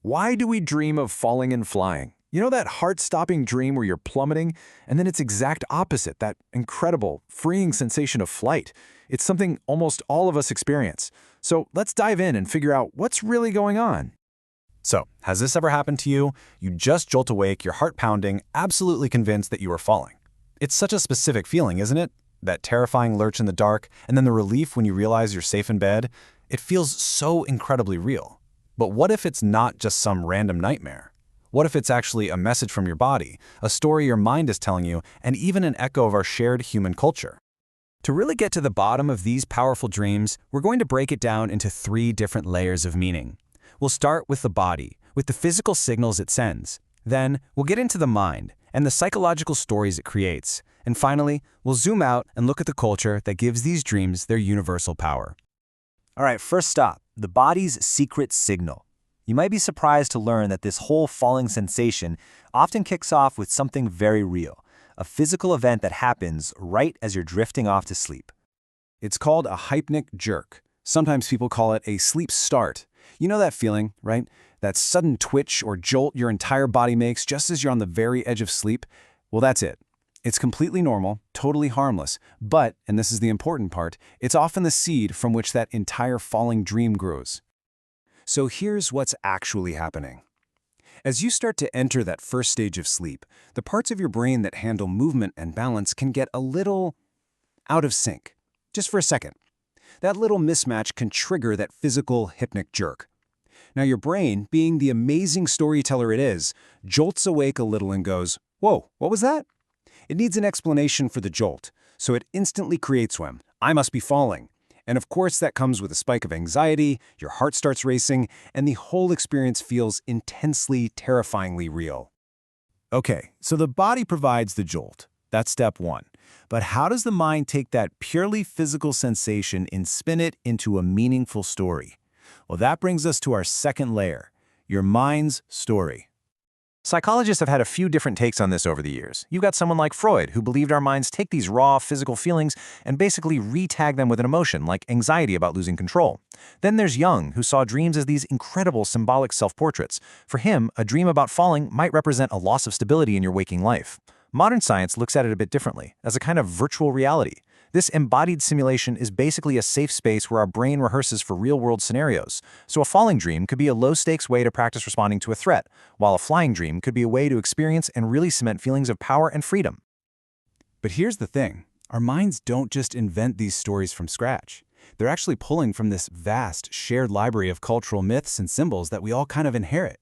Why do we dream of falling and flying? You know that heart-stopping dream where you're plummeting, and then its exact opposite, that incredible, freeing sensation of flight. It's something almost all of us experience. So let's dive in and figure out what's really going on. So, has this ever happened to you? You just jolt awake, your heart pounding, absolutely convinced that you are falling. It's such a specific feeling, isn't it? That terrifying lurch in the dark, and then the relief when you realize you're safe in bed. It feels so incredibly real. But what if it's not just some random nightmare? What if it's actually a message from your body, a story your mind is telling you, and even an echo of our shared human culture? To really get to the bottom of these powerful dreams, we're going to break it down into 3 different layers of meaning. We'll start with the body, with the physical signals it sends. Then, we'll get into the mind and the psychological stories it creates. And finally, we'll zoom out and look at the culture that gives these dreams their universal power. All right, first stop, the body's secret signal. You might be surprised to learn that this whole falling sensation often kicks off with something very real, a physical event that happens right as you're drifting off to sleep. It's called a hypnic jerk. Sometimes people call it a sleep start. You know that feeling, right? That sudden twitch or jolt your entire body makes just as you're on the very edge of sleep? Well, that's it. It's completely normal, totally harmless, but, and this is the important part, it's often the seed from which that entire falling dream grows. So here's what's actually happening. As you start to enter that first stage of sleep, the parts of your brain that handle movement and balance can get a little out of sync. Just for a second. That little mismatch can trigger that physical hypnic jerk. Now your brain, being the amazing storyteller it is, jolts awake a little and goes, "Whoa, what was that?" It needs an explanation for the jolt, so it instantly creates one. I must be falling. And of course that comes with a spike of anxiety, your heart starts racing, and the whole experience feels intensely, terrifyingly real. Okay, so the body provides the jolt. That's step 1. But how does the mind take that purely physical sensation and spin it into a meaningful story? Well, that brings us to our second layer, your mind's story. Psychologists have had a few different takes on this over the years. You've got someone like Freud, who believed our minds take these raw, physical feelings and basically re-tag them with an emotion, like anxiety about losing control. Then there's Jung, who saw dreams as these incredible symbolic self-portraits. For him, a dream about falling might represent a loss of stability in your waking life. Modern science looks at it a bit differently, as a kind of virtual reality. This embodied simulation is basically a safe space where our brain rehearses for real-world scenarios. So a falling dream could be a low-stakes way to practice responding to a threat, while a flying dream could be a way to experience and really cement feelings of power and freedom. But here's the thing. Our minds don't just invent these stories from scratch. They're actually pulling from this vast, shared library of cultural myths and symbols that we all kind of inherit.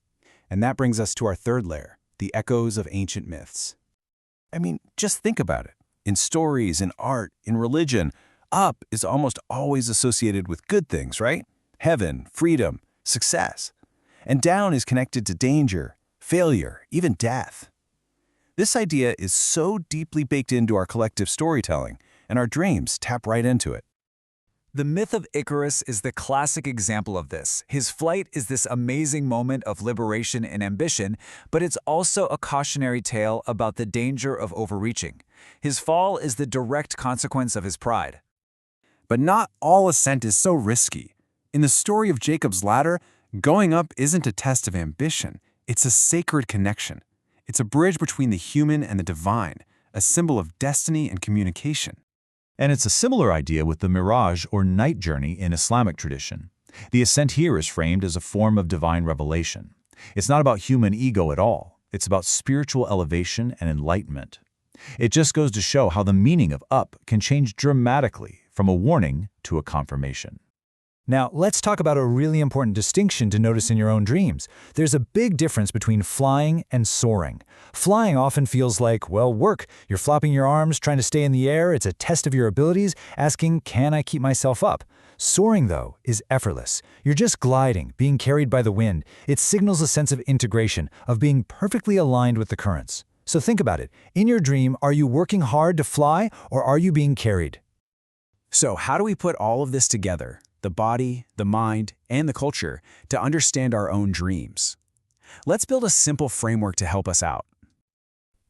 And that brings us to our third layer, the echoes of ancient myths. I mean, just think about it. In stories, in art, in religion, up is almost always associated with good things, right? Heaven, freedom, success. And down is connected to danger, failure, even death. This idea is so deeply baked into our collective storytelling, and our dreams tap right into it. The myth of Icarus is the classic example of this. His flight is this amazing moment of liberation and ambition, but it's also a cautionary tale about the danger of overreaching. His fall is the direct consequence of his pride. But not all ascent is so risky. In the story of Jacob's ladder, going up isn't a test of ambition. It's a sacred connection. It's a bridge between the human and the divine, a symbol of destiny and communication. And it's a similar idea with the mirage or night journey in Islamic tradition. The ascent here is framed as a form of divine revelation. It's not about human ego at all. It's about spiritual elevation and enlightenment. It just goes to show how the meaning of up can change dramatically from a warning to a confirmation. Now, let's talk about a really important distinction to notice in your own dreams. There's a big difference between flying and soaring. Flying often feels like, well, work. You're flopping your arms, trying to stay in the air. It's a test of your abilities, asking, can I keep myself up? Soaring, though, is effortless. You're just gliding, being carried by the wind. It signals a sense of integration, of being perfectly aligned with the currents. So think about it. In your dream, are you working hard to fly, or are you being carried? So how do we put all of this together? The body, the mind, and the culture, to understand our own dreams. Let's build a simple framework to help us out.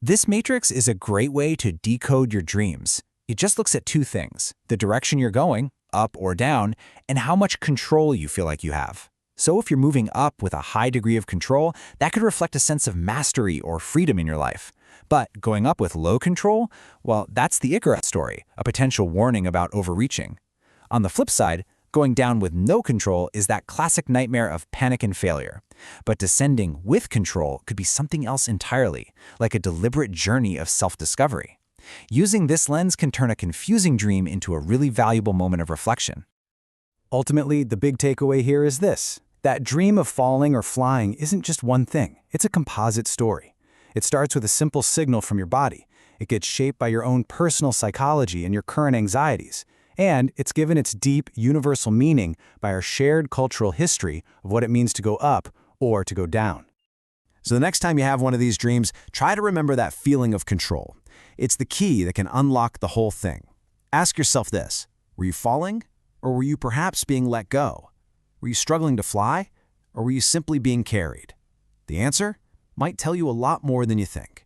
This matrix is a great way to decode your dreams. It just looks at 2 things: the direction you're going, up or down, and how much control you feel like you have. So if you're moving up with a high degree of control, that could reflect a sense of mastery or freedom in your life. But going up with low control, well, that's the Icarus story, a potential warning about overreaching. On the flip side, going down with no control is that classic nightmare of panic and failure. But descending with control could be something else entirely, like a deliberate journey of self-discovery. Using this lens can turn a confusing dream into a really valuable moment of reflection. Ultimately, the big takeaway here is this: that dream of falling or flying isn't just one thing, it's a composite story. It starts with a simple signal from your body. It gets shaped by your own personal psychology and your current anxieties. And it's given its deep, universal meaning by our shared cultural history of what it means to go up or to go down. So the next time you have one of these dreams, try to remember that feeling of control. It's the key that can unlock the whole thing. Ask yourself this: were you falling, or were you perhaps being let go? Were you struggling to fly, or were you simply being carried? The answer might tell you a lot more than you think.